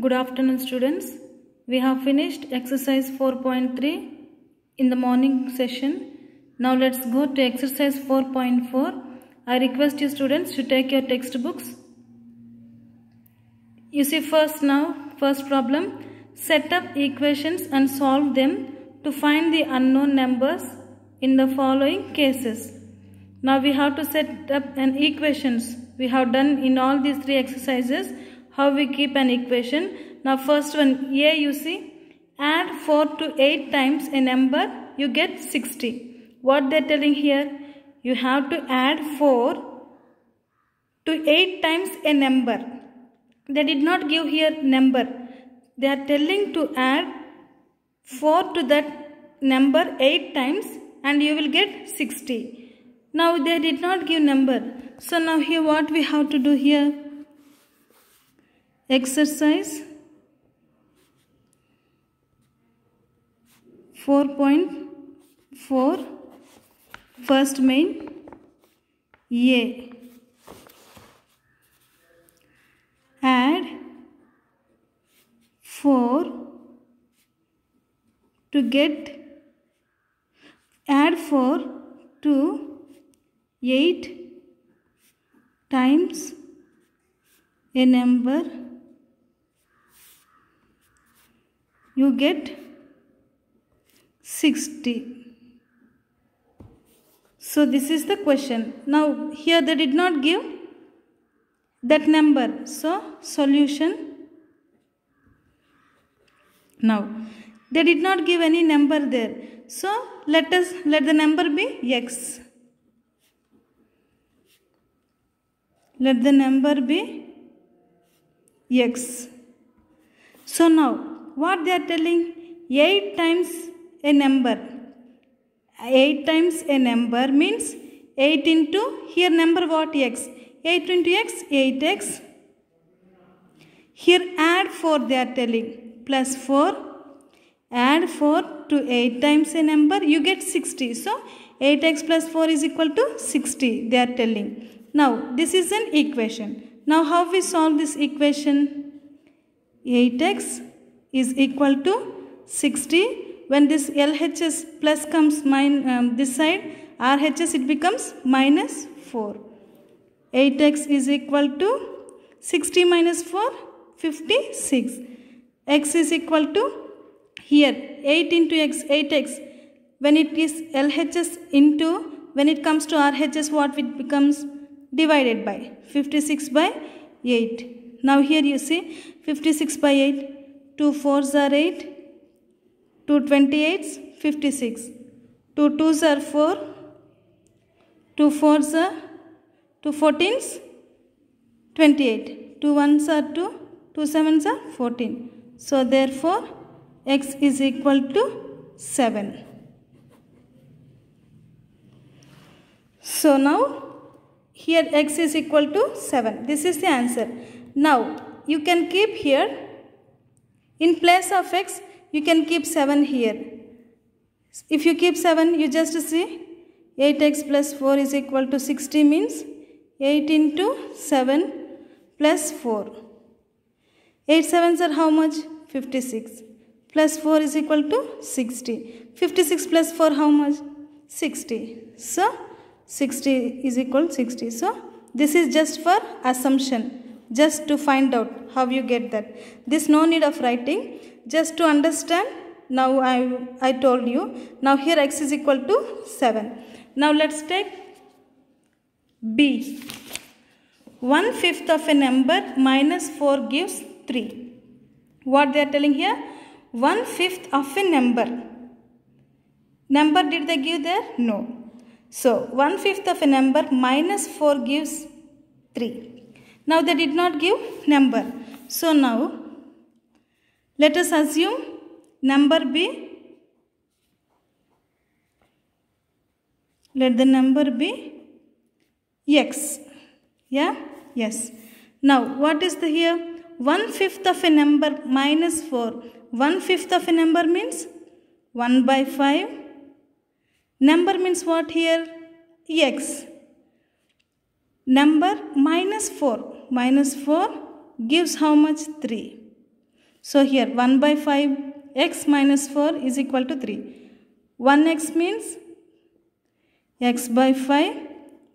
Good afternoon, students. We have finished exercise 4.3 in the morning session. Now let's go to exercise 4.4. I request you students to take your textbooks. You see first problem. Set up equations and solve them to find the unknown numbers in the following cases. Now we have to set up an equations. We have done in all these three exercises how we keep an equation. Now first one, A, you see, add 4 to 8 times a number, you get 60. What they are telling here? You have to add 4 to 8 times a number. They did not give here number. They are telling to add 4 to that number 8 times and you will get 60. Now they did not give number. So now here what we have to do here? Exercise 4.4, first main, A. Add 4 to 8 times a number, you get 60. So this is the question. Now here they did not give that number. So solution. Now they did not give any number there. So let the number be x. Let the number be x. So now what they are telling? 8 times a number. 8 times a number means 8 into, here number what? X. 8 into x, 8x. Here add 4 they are telling. Plus 4. Add 4 to 8 times a number, you get 60. So 8x plus 4 is equal to 60 they are telling. Now this is an equation. Now how we solve this equation? 8x is equal to 60. When this LHS plus comes this side, RHS it becomes minus 4. 8x is equal to 60 minus 4, 56. X is equal to, here 8 into x, 8x. When it is LHS into, when it comes to RHS, what it becomes? Divided by 56 by 8. Now here you see 56 by 8. 2 4s are 8. 2 28s 56. 2 2s are 4. 2 4s are 2 14s 28. 2 1s are 2. 2 7s are 14. So therefore x is equal to 7. So now here x is equal to 7. This is the answer. Now you can keep here, in place of x, you can keep 7 here. If you keep 7, you just see 8x plus 4 is equal to 60 means 8 into 7 plus 4. 8 7s are how much? 56. Plus 4 is equal to 60. 56 plus 4 how much? 60. So 60 is equal to 60. So this is just for assumption. Just to find out how you get that. This no need of writing. Just to understand, now I told you. Now here x is equal to 7. Now let's take B. 1/5 of a number minus 4 gives 3. What they are telling here? 1/5 of a number. Number did they give there? No. So 1/5 of a number minus 4 gives 3. Now they did not give number. So now let us assume number be, let the number be x. Yeah? Yes. Now what is the here? 1/5 of a number minus 4. 1/5 of a number means 1 by 5. Number means what here? X. Number minus 4. Minus 4 gives how much? 3. So here 1 by 5 x minus 4 is equal to 3. 1x means x by 5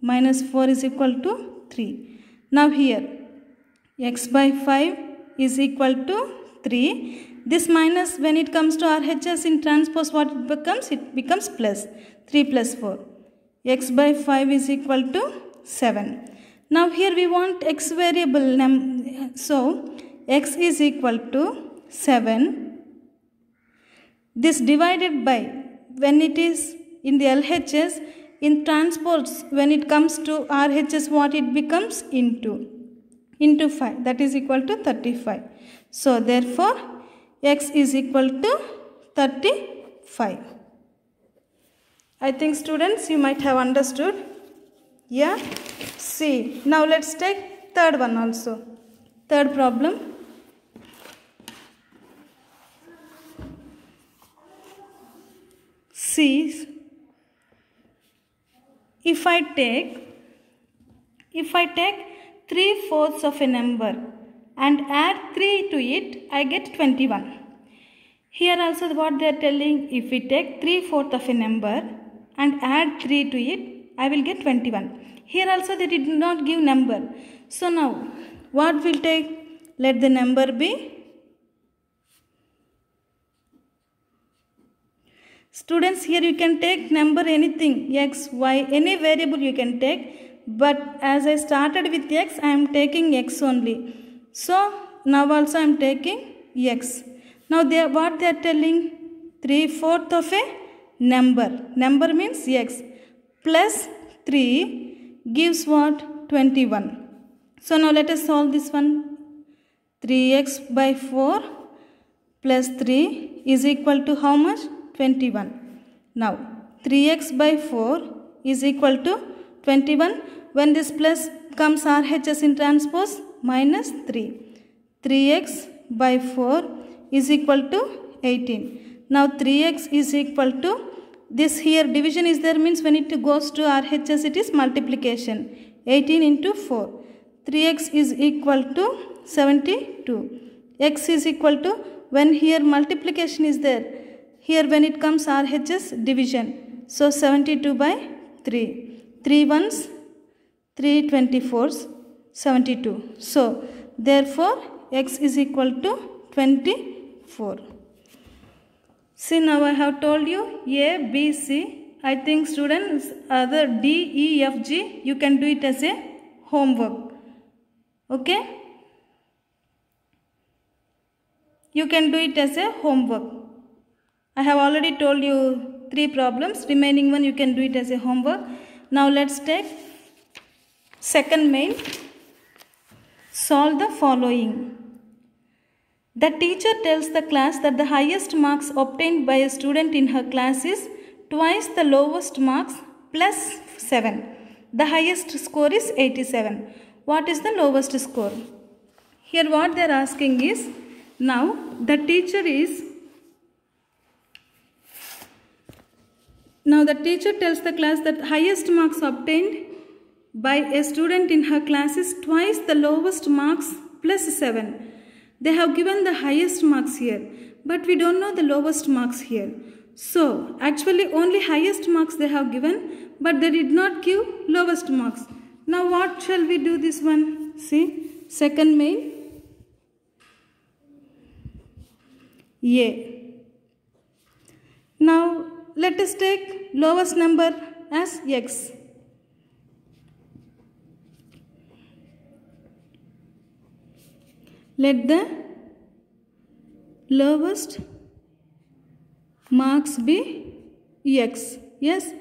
minus 4 is equal to 3. Now here x by 5 is equal to 3. This minus, when it comes to RHS in transpose, what it becomes? It becomes plus. 3 plus 4. X by 5 is equal to 7. Now here we want x variable. So x is equal to 7. This divided by, when it is in the LHS, in transpose, when it comes to RHS, what it becomes? Into 5. That is equal to 35. So therefore x is equal to 35. I think students, you might have understood. Yeah. See, now let's take third one also. Third problem. See, if I take 3/4 of a number and add 3 to it, I get 21. Here also what they are telling, if we take 3/4 of a number and add 3 to it, I will get 21. Here also they did not give number. So now what will take? Let the number be. Students, here you can take number anything, x, y, any variable you can take. But as I started with x, I am taking x only. So now also I am taking x. Now what they are telling? 3/4 of a number. Number means x. Plus 3 gives what? 21. So now let us solve this one. 3x by 4 plus 3 is equal to how much? 21. Now 3x by 4 is equal to 21. When this plus comes RHS in transpose, minus 3. 3x by 4 is equal to 18. Now 3x is equal to, this here division is there, means when it goes to RHS it is multiplication. 18 into 4. 3x is equal to 72. X is equal to, when here multiplication is there, here when it comes RHS division. So 72 by 3. 3 ones, 3 24s, 72. So therefore x is equal to 24. See, now I have told you A, B, C. I think students, other D, E, F, G, you can do it as a homework. Okay? You can do it as a homework. I have already told you 3 problems. Remaining one you can do it as a homework. Now let's take second main. Solve the following. The teacher tells the class that the highest marks obtained by a student in her class is twice the lowest marks plus 7. The highest score is 87. What is the lowest score? Here what they are asking is, now the teacher tells the class that highest marks obtained by a student in her class is twice the lowest marks plus 7. They have given the highest marks here, but we don't know the lowest marks here. So actually only highest marks they have given, but they did not give lowest marks. Now what shall we do this one? See, second main, A. Now let us take lowest number as x. Let the lowest marks be x. Yes.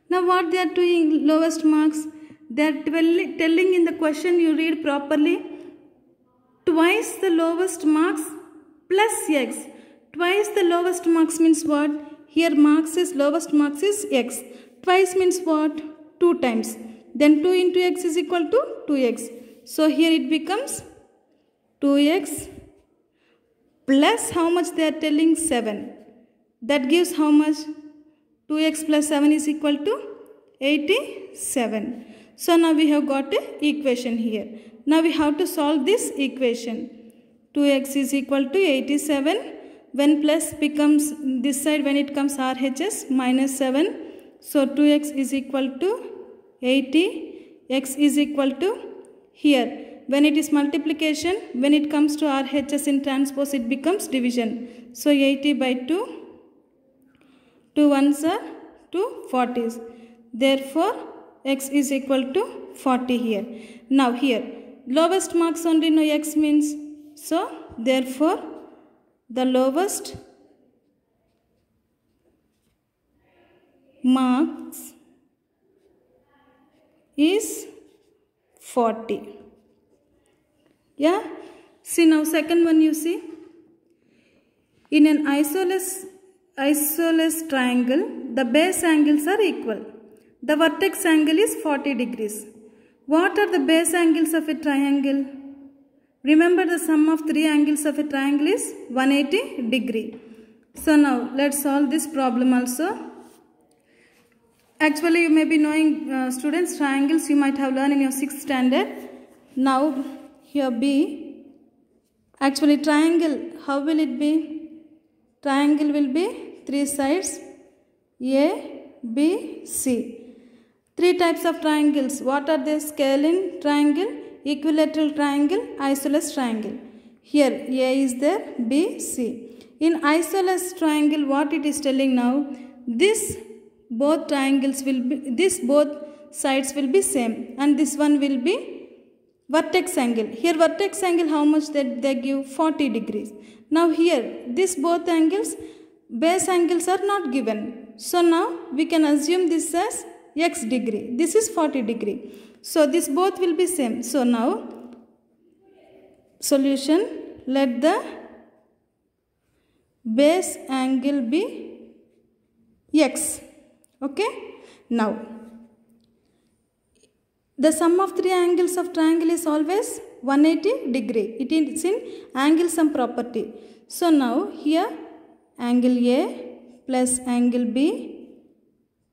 Now what they are doing, lowest marks? They are telling in the question, you read properly, twice the lowest marks plus x. Twice the lowest marks means what? Here marks is, lowest marks is x. Twice means what? 2 times. Then 2 into x is equal to 2x. So here it becomes 2x plus how much they are telling? 7. That gives how much? 2x plus 7 is equal to 87. So now we have got an equation here. Now we have to solve this equation. 2x is equal to 87. When plus becomes this side, when it comes RHS, minus 7. So 2x is equal to 80. X is equal to here. When it is multiplication, when it comes to RHS in transpose, it becomes division. So 80 by 2. 2 ones are 2 40s. Therefore, x is equal to 40 here. Now here, lowest marks only know x means. So, therefore, the lowest marks is 40. Yeah? See now second one you see. In an isosceles triangle, the base angles are equal. The vertex angle is 40 degrees. What are the base angles of a triangle? Remember the sum of three angles of a triangle is 180 degree. So now let's solve this problem also. Actually you may be knowing students, triangles you might have learned in your 6th standard. Now here B. Actually triangle, how will it be? Triangle will be three sides A, B, C. Three types of triangles. What are they? Scalene triangle, equilateral triangle, isosceles triangle. Here A is there, B, C. In isosceles triangle, what it is telling now? This both sides will be same, and this one will be vertex angle. Here vertex angle, how much they give? 40 degrees. Now here this both angles, base angles are not given. So now we can assume this as x degree. This is 40 degree. So this both will be same. So now solution, let the base angle be x. Okay. Now the sum of three angles of triangle is always 180 degree. It is in angle sum property. So now here angle A plus angle B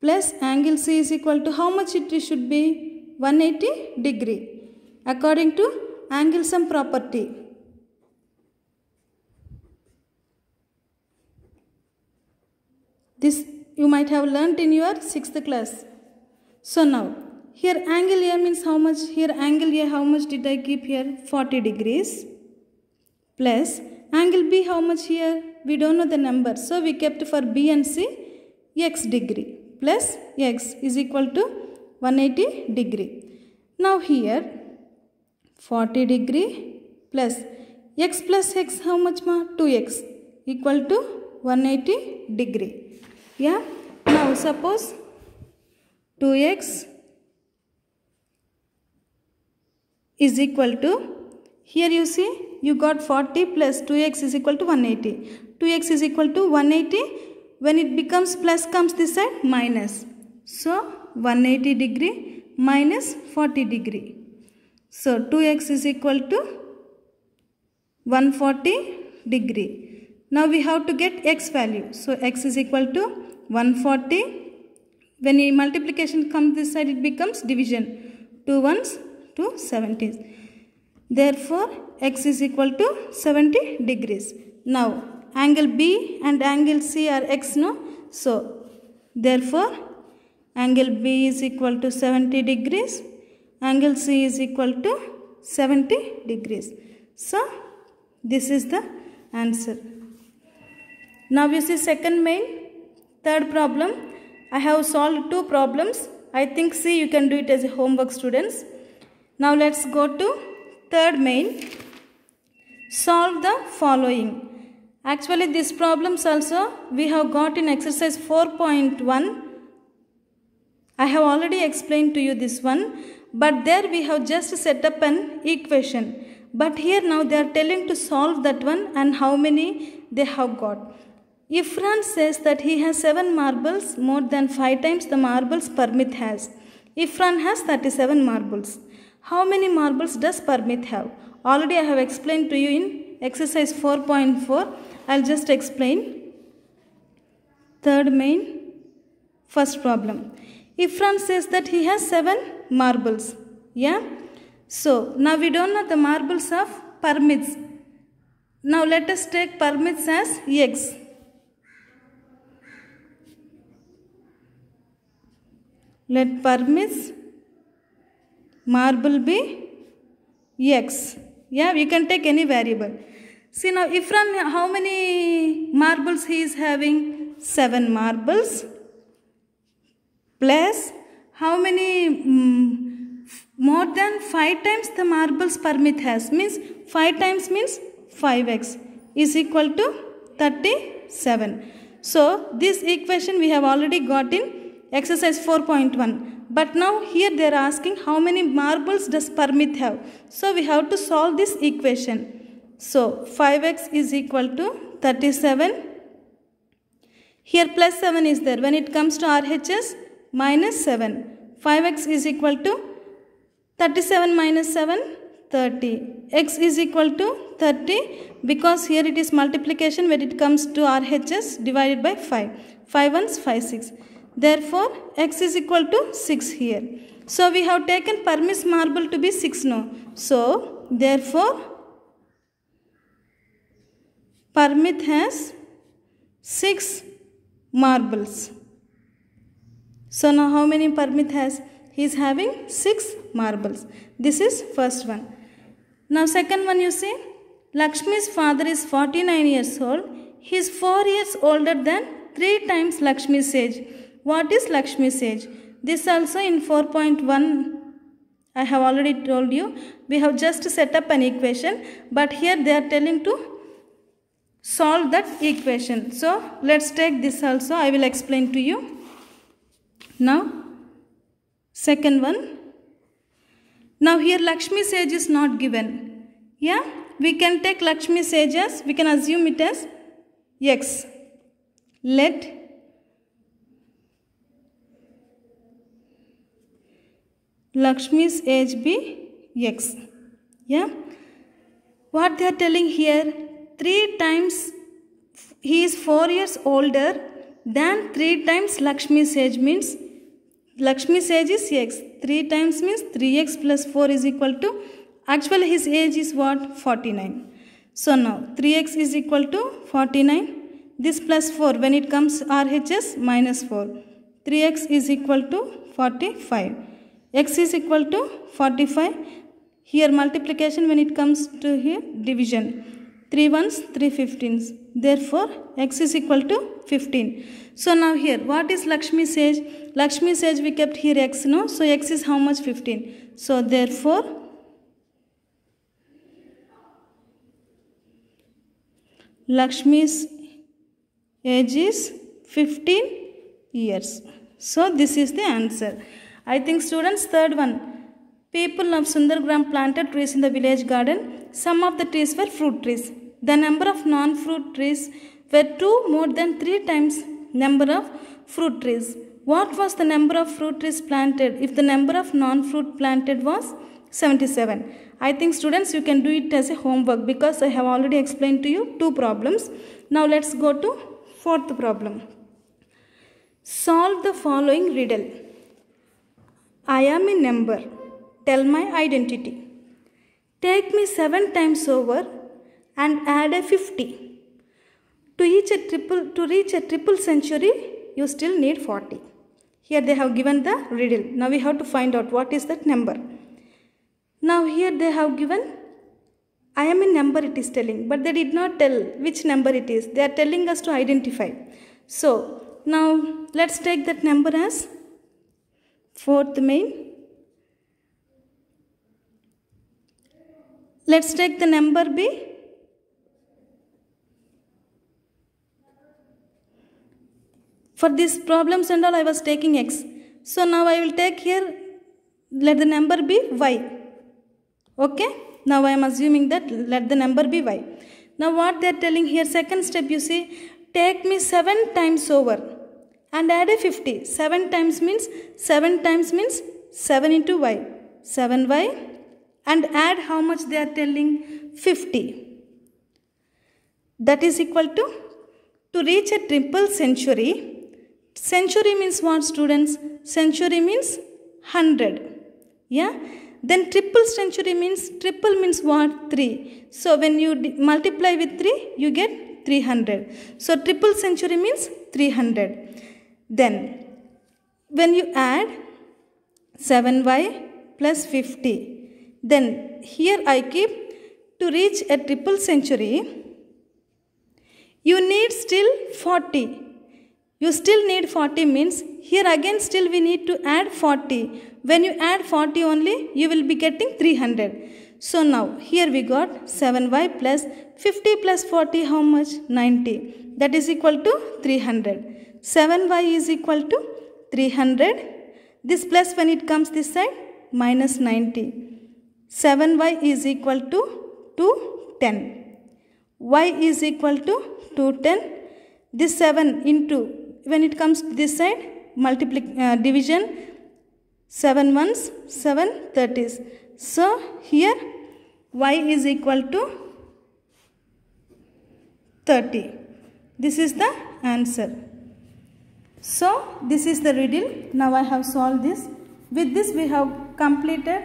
plus angle C is equal to how much it should be? 180 degree according to angle sum property. This you might have learnt in your 6th class. So now here angle A means how much? Here angle A, how much did I keep here? 40 degrees plus angle B, how much here? We don't know the number. So we kept for B and C x degree plus x is equal to 180 degree. Now here 40 degree plus x how much ma? 2x equal to 180 degree. Yeah. Now suppose 2x is equal to, here you see you got 40 plus 2x is equal to 180. 2x is equal to 180. When it becomes plus comes this side minus. So 180 degree minus 40 degree. So 2x is equal to 140 degree. Now we have to get x value. So x is equal to 140. When a multiplication comes this side, it becomes division. 2 ones, 2 70s. Therefore x is equal to 70 degrees. Now angle B and angle C are x, no? So therefore angle B is equal to 70 degrees. Angle C is equal to 70 degrees. So this is the answer. Now you see second main, third problem. I have solved two problems. I think C you can do it as a homework, students. Now let's go to third main. Solve the following. Actually these problems also we have got in exercise 4.1. I have already explained to you this one, but there we have just set up an equation. But here now they are telling to solve that one and how many they have got. Ifran says that he has 7 marbles, more than 5 times the marbles Parmit has. Ifran has 37 marbles. How many marbles does Parmit have? Already I have explained to you in exercise 4.4. I'll just explain. Third main, first problem. Ifran says that he has 7 marbles. Yeah. So now we don't know the marbles of Parmit's. Now let us take permits as X. Let permits marble be X. Yeah, we can take any variable. See now, Ifran, how many marbles he is having? 7 marbles. Plus, how many more than 5 times the marbles permit has? Means 5 times means 5x is equal to 37. So, this equation we have already got in exercise 4.1. But now here they are asking how many marbles does permit have. So, we have to solve this equation. So, 5x is equal to 37. Here plus 7 is there. When it comes to RHS, minus 7. 5x is equal to 37 minus 7, 30. X is equal to 30 because here it is multiplication when it comes to RHS divided by 5. 5 ones 5 6. Therefore, x is equal to 6 here. So, we have taken permits marble to be 6 now. So, therefore, permit has 6 marbles. So, now how many permit has? He is having 6 marbles. This is first one. Now, second one you see, Lakshmi's father is 49 years old. He is 4 years older than 3 times Lakshmi's age. What is Lakshmi's age? This also in 4.1 I have already told you. We have just set up an equation, but here they are telling to solve that equation. So, let's take this also. I will explain to you. Now, second one. Now, here Lakshmi's age is not given. Yeah, we can take Lakshmi's age as, we can assume it as X. Let Lakshmi's age be X. Yeah. What they are telling here, 3 times he is 4 years older than 3 times Lakshmi's age means Lakshmi's age is X. 3 times means 3x plus 4 is equal to, actually his age is what? 49. So now 3x is equal to 49. This plus 4 when it comes RHS minus 4. 3x is equal to 45. X is equal to 45. Here multiplication when it comes to here division. 3 ones, 3 15s. Therefore, x is equal to 15. So now here, what is Lakshmi's age? Lakshmi's age we kept here x, no? So x is how much? 15. So therefore, Lakshmi's age is 15 years. So this is the answer. I think students, third one. People of Sundargram planted trees in the village garden. Some of the trees were fruit trees. The number of non-fruit trees were 2 more than 3 times number of fruit trees. What was the number of fruit trees planted if the number of non-fruit planted was 77? I think students, you can do it as a homework because I have already explained to you 2 problems. Now let's go to 4th problem. Solve the following riddle. I am a number. Tell my identity. Take me 7 times over and add a 50. To reach a triple century, you still need 40. Here they have given the riddle. Now we have to find out what is that number. Now here they have given, I am a number it is telling, but they did not tell which number it is. They are telling us to identify. So now let's take that number as 4th main. Let's take the number B. For these problems and all I was taking x. So now I will take here, let the number be y. Okay. Now I am assuming that let the number be y. Now what they are telling here, second step you see, take me 7 times over and add a 50. 7 times means 7 into y. 7y. And add how much they are telling? 50. That is equal to reach a triple century. Century means what, students? Century means 100. Yeah. Then triple century means, triple means what? 3. So when you multiply with 3, you get 300. So triple century means 300. Then when you add 7y plus 50, then here I keep, to reach a triple century, you need still 40. You still need 40 means, here again still we need to add 40. When you add 40 only, you will be getting 300. So now, here we got 7y plus 50 plus 40, how much? 90. That is equal to 300. 7y is equal to 300. This plus when it comes this side, minus 90. 7y is equal to 210. Y is equal to 210. This 7 into, when it comes to this side, division, 7 ones, 7 30s. So here y is equal to 30. This is the answer. So this is the riddle. Now I have solved this. With this we have completed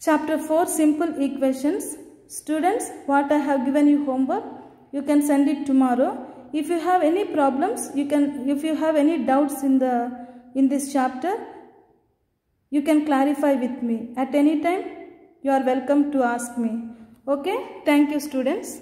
chapter 4, simple equations. Students, what I have given you homework, you can send it tomorrow. If you have any problems, if you have any doubts in this chapter, you can clarify with me. At any time, you are welcome to ask me. Okay? Thank you, students.